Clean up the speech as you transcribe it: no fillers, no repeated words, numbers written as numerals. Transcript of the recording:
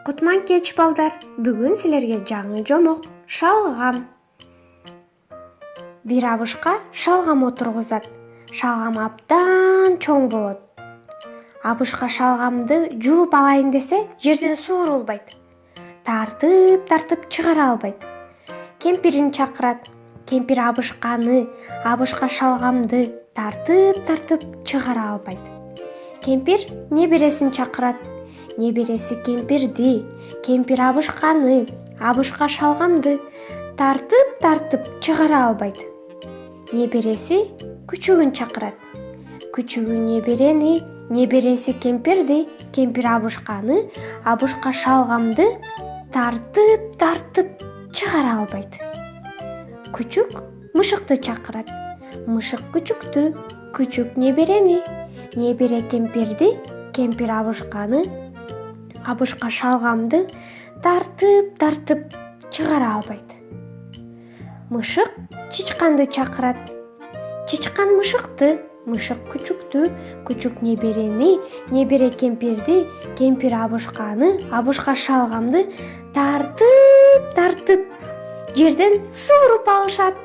Кутман кеч балдар, бүгүн силерге жаңы жомок шалгам. Бир абышка шалгам отургузат. Шалгам абдан чоң болот. Абышка шалгамды жууп алайын десе, жерден суурулбайт. Тартып чыгара албайт. Кемпирин чакырат. Кемпир абышка шалгамды тартып чыгара албайт. Кемпир небересин чакырат. Небереси кемпирди, кемпир абышка шалгамды тартып чыгара албайт. Небереси күчүгүн чакырат. Күчүгү неберени, небереси кемпирди, кемпир абышка шалгамды тартып чыгара албайт. Күчүк мышыкты чакырат. Мышык күчүктү, күчүк неберени, небере кемпирди, кемпир абышка шалгамды тартып чыгара албайт. Мышык чычканды чакырат. Чычкан мышыкты, мышык күчүктү, күчүк неберени, небере кемпирди, кемпир абышка шалгамды тартып жерден сууруп алышат.